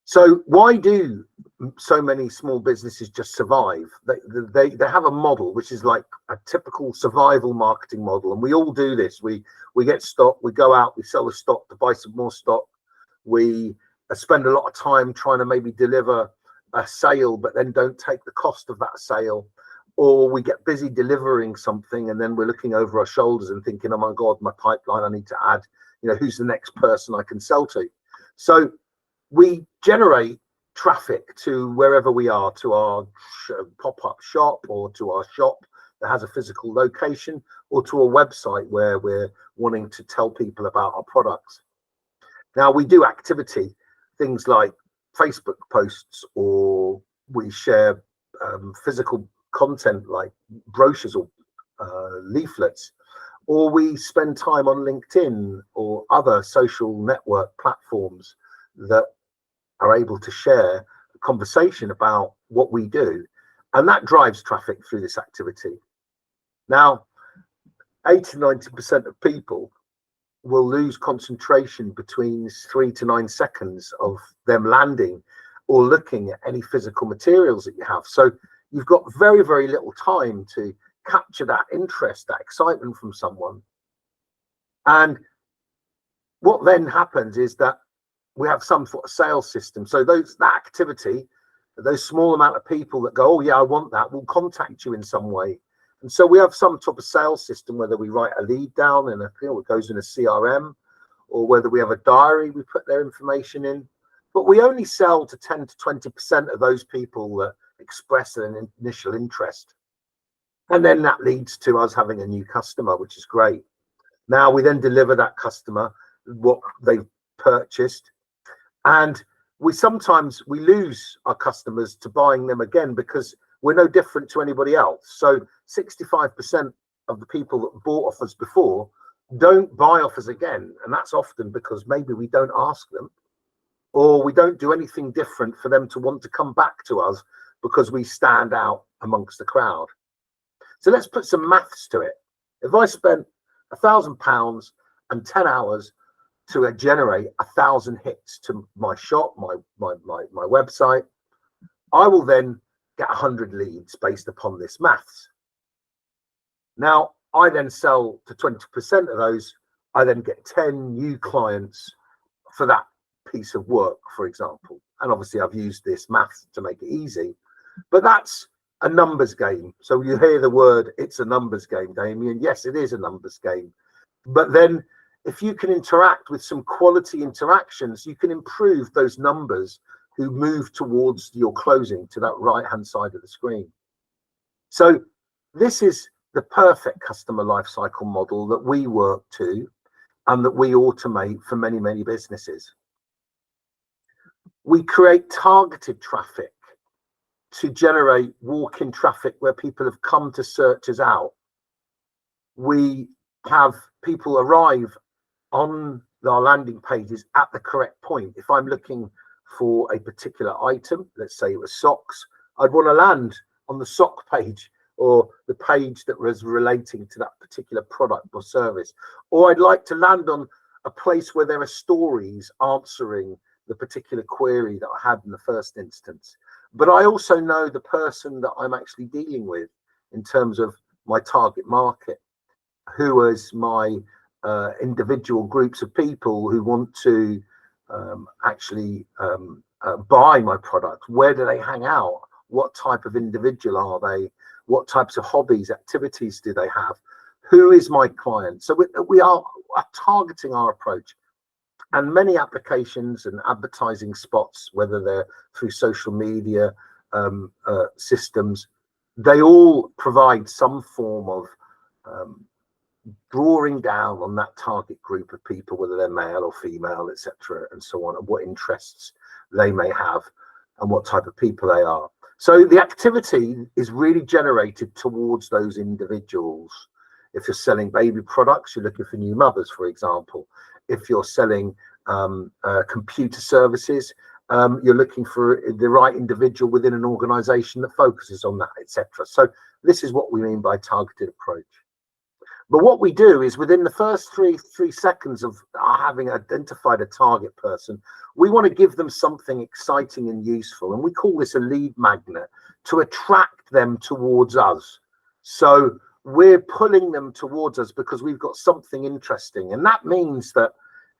So why do so many small businesses just survive? They have a model which is like a typical survival marketing model, and we all do this. We get stock, we go out, we sell the stock to buy some more stock. We spend a lot of time trying to maybe deliver a sale, but then don't take the cost of that sale. Or we get busy delivering something, and then we're looking over our shoulders and thinking, oh my God, my pipeline, I need to add, who's the next person I can sell to? So we generate traffic to wherever we are, to our pop-up shop, or to our shop that has a physical location, or to a website where we're wanting to tell people about our products. Now, we do activity, things like Facebook posts, or we share physical content like brochures or leaflets, or we spend time on LinkedIn or other social network platforms that are able to share a conversation about what we do, and that drives traffic through this activity. Now, 80-90% of people will lose concentration between 3 to 9 seconds of them landing or looking at any physical materials that you have. So you've got very, very little time to capture that interest, that excitement from someone. And what then happens is that we have some sort of sales system. So that activity, those small amount of people that go, oh yeah, I want that, will contact you in some way. And so we have some type of sales system, whether we write a lead down and it goes in a CRM, or whether we have a diary, we put their information in. But we only sell to 10 to 20% of those people that express an initial interest. And then that leads to us having a new customer, which is great. Now we then deliver that customer what they've purchased. And we sometimes lose our customers to buying them again, because we're no different to anybody else. So 65% of the people that bought off us before don't buy off us again. And that's often because maybe we don't ask them, or we don't do anything different for them to want to come back to us because we stand out amongst the crowd. So let's put some maths to it. If I spent £1,000 and 10 hours to generate 1,000 hits to my shop, my website, I will then get 100 leads based upon this maths. Now, I then sell to 20% of those. I then get 10 new clients for that piece of work, for example. And obviously I've used this maths to make it easy, but that's a numbers game. So you hear the word, it's a numbers game, Damien. Yes, it is a numbers game. But then if you can interact with some quality interactions, you can improve those numbers who move towards your closing to that right-hand side of the screen. So this is the perfect customer lifecycle model that we work to and that we automate for many, many businesses. We create targeted traffic to generate walk-in traffic where people have come to search us out. We have people arrive on our landing pages at the correct point. If I'm looking for a particular item, let's say it was socks, I'd want to land on the sock page, or the page that was relating to that particular product or service. Or I'd like to land on a place where there are stories answering the particular query that I had in the first instance. But I also know the person that I'm actually dealing with in terms of my target market, who is my individual groups of people who want to actually buy my product. Where do they hang out? What type of individual are they? What types of hobbies, activities do they have? Who is my client? So we are targeting our approach. And many applications and advertising spots, whether they're through social media systems, they all provide some form of drawing down on that target group of people, whether they're male or female, etc., and so on, and what interests they may have and what type of people they are. So the activity is really generated towards those individuals. If you're selling baby products, you're looking for new mothers, for example. If you're selling computer services, you're looking for the right individual within an organization that focuses on that, etc. So this is what we mean by targeted approach. But what we do is within the first three seconds of having identified a target person, we want to give them something exciting and useful. And we call this a lead magnet to attract them towards us. So we're pulling them towards us because we've got something interesting. And that means that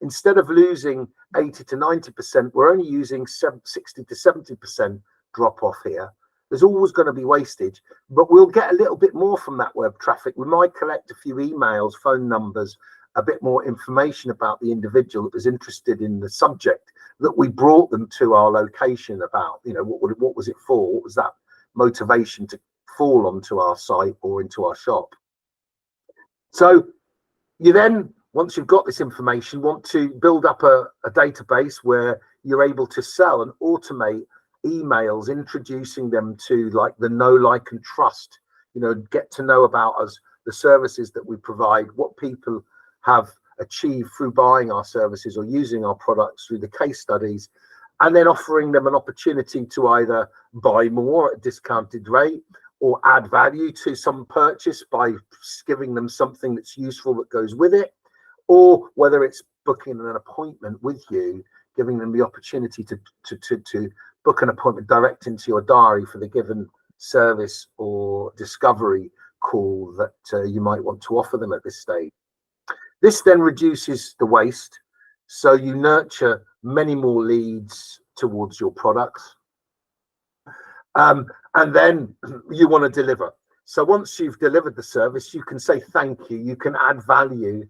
instead of losing 80 to 90%, we're only using 60 to 70% drop off here. There's always going to be wastage, but we'll get a little bit more from that web traffic. We might collect a few emails, phone numbers, a bit more information about the individual that was interested in the subject that we brought them to our location about. You know, what was it for? What was that motivation to fall onto our site or into our shop? So you then, once you've got this information, want to build up a database where you're able to sell and automate emails, introducing them to like the know, like, and trust, you know, get to know about us, the services that we provide, what people have achieved through buying our services or using our products through the case studies, and then offering them an opportunity to either buy more at a discounted rate or add value to some purchase by giving them something that's useful that goes with it, or whether it's booking an appointment with you, giving them the opportunity to book an appointment direct into your diary for the given service or discovery call that you might want to offer them at this stage. This then reduces the waste, so you nurture many more leads towards your products. And then you want to deliver. So once you've delivered the service, you can say thank you, you can add value,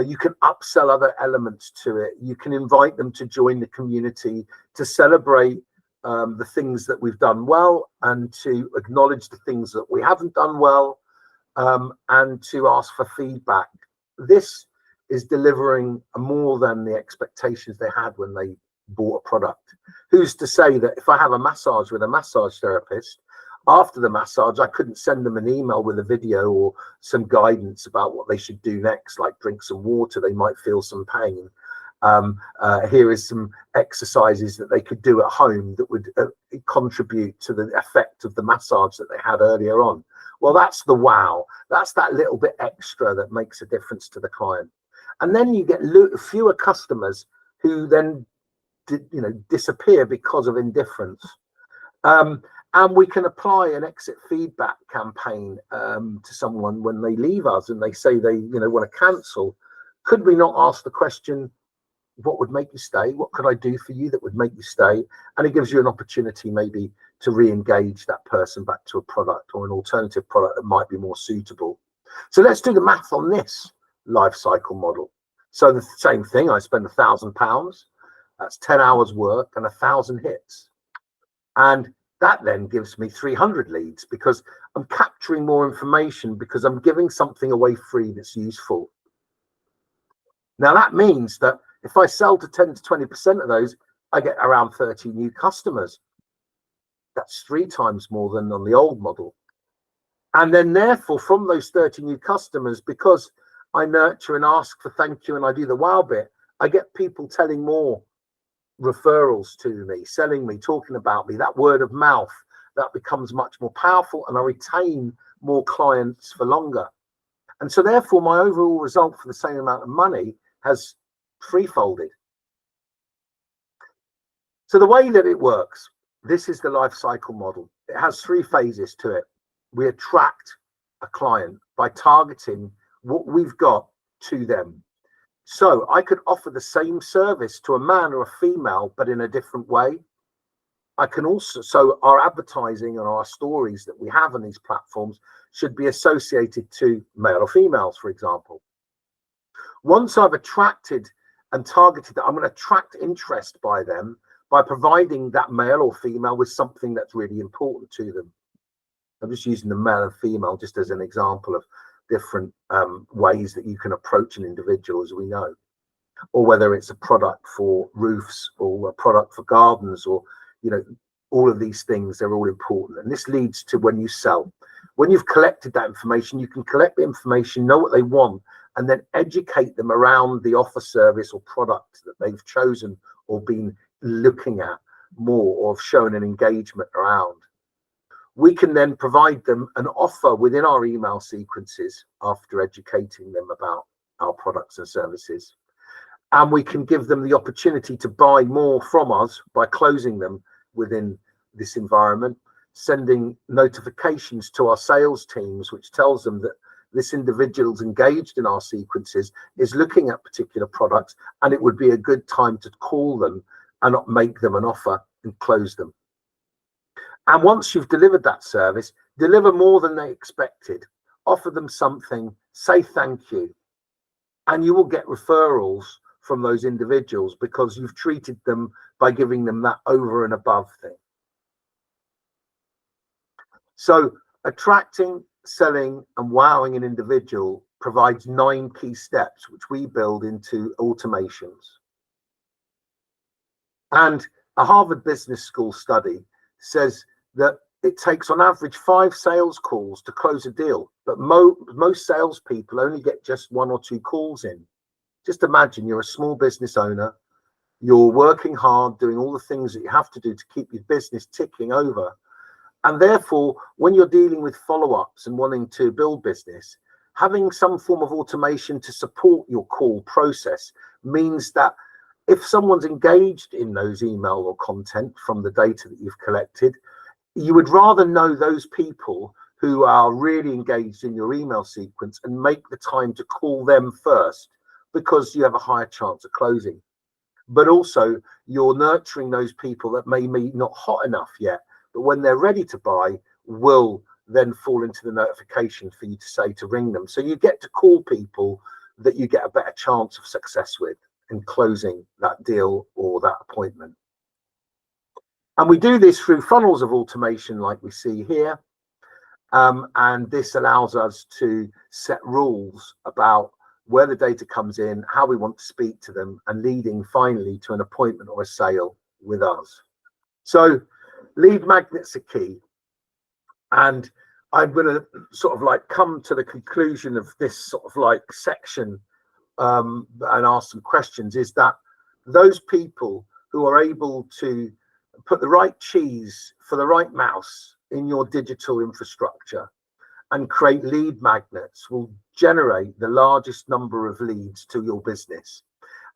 you can upsell other elements to it, you can invite them to join the community, to celebrate the things that we've done well and to acknowledge the things that we haven't done well, and to ask for feedback. This is delivering more than the expectations they had when they bought a product. Who's to say that if I have a massage with a massage therapist, after the massage, I couldn't send them an email with a video or some guidance about what they should do next, like drink some water, they might feel some pain. Here is some exercises that they could do at home that would contribute to the effect of the massage that they had earlier on. Well, that's the wow. That's that little bit extra that makes a difference to the client. And then you get fewer customers who then disappear because of indifference. And we can apply an exit feedback campaign to someone when they leave us and they say they want to cancel. Could we not ask the question, what would make you stay? What could I do for you that would make you stay? And it gives you an opportunity maybe to re-engage that person back to a product or an alternative product that might be more suitable. So let's do the math on this life cycle model. So the same thing, I spend £1,000, that's 10 hours work and 1,000 hits. And that then gives me 300 leads because I'm capturing more information because I'm giving something away free that's useful. Now that means that if I sell to 10 to 20% of those, I get around 30 new customers. That's 3 times more than on the old model. And then therefore from those 30 new customers, because I nurture and ask for thank you and I do the wow bit, I get people telling more referrals to me, selling me, talking about me. That word of mouth, that becomes much more powerful and I retain more clients for longer. And so therefore my overall result for the same amount of money has threefolded. So the way that it works, this is the life cycle model. It has 3 phases to it. We attract a client by targeting what we've got to them. So I could offer the same service to a man or a female, but in a different way. I can also, so our advertising and our stories that we have on these platforms should be associated to male or females, for example. Once I've attracted and targeted that, I'm going to attract interest by them by providing that male or female with something that's really important to them. I'm just using the male and female just as an example of different ways that you can approach an individual, as we know, or whether it's a product for roofs or a product for gardens, or all of these things, they're all important. And this leads to when you sell. When you've collected that information, you can collect the information, know what they want, and then educate them around the offer, service, or product that they've chosen or been looking at more, or have shown an engagement around. we can then provide them an offer within our email sequences after educating them about our products and services. And we can give them the opportunity to buy more from us by closing them within this environment, sending notifications to our sales teams, which tells them that this individual's engaged in our sequences, is looking at particular products, and it would be a good time to call them and make them an offer and close them. And once you've delivered that service, deliver more than they expected, offer them something, say thank you, and you will get referrals from those individuals because you've treated them by giving them that over and above thing. So attracting, selling, and wowing an individual provides 9 key steps, which we build into automations. And a Harvard Business School study says that it takes on average 5 sales calls to close a deal, but most salespeople only get just 1 or 2 calls in. Just imagine you're a small business owner, you're working hard, doing all the things that you have to do to keep your business ticking over. And therefore, when you're dealing with follow-ups and wanting to build business, having some form of automation to support your call process means that if someone's engaged in those email or content from the data that you've collected, you would rather know those people who are really engaged in your email sequence and make the time to call them first, because you have a higher chance of closing. But also, you're nurturing those people that may be not hot enough yet, but when they're ready to buy, will then fall into the notification for you to say to ring them. So you get to call people that you get a better chance of success with in closing that deal or that appointment. And we do this through funnels of automation like we see here. And this allows us to set rules about where the data comes in, how we want to speak to them, and leading finally to an appointment or a sale with us. So lead magnets are key. And I'm going to sort of like come to the conclusion of this sort of like section and ask some questions, is that those people who are able to put the right cheese for the right mouse in your digital infrastructure and create lead magnets will generate the largest number of leads to your business.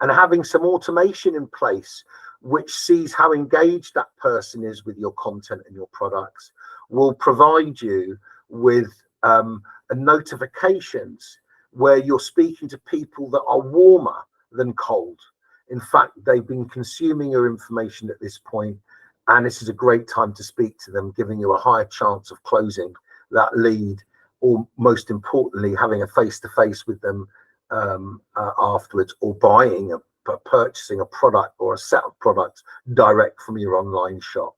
And having some automation in place which sees how engaged that person is with your content and your products will provide you with notifications where you're speaking to people that are warmer than cold. In fact, they've been consuming your information at this point, and this is a great time to speak to them, giving you a higher chance of closing that lead, or most importantly, having a face-to-face with them afterwards, or purchasing a product or a set of products direct from your online shop.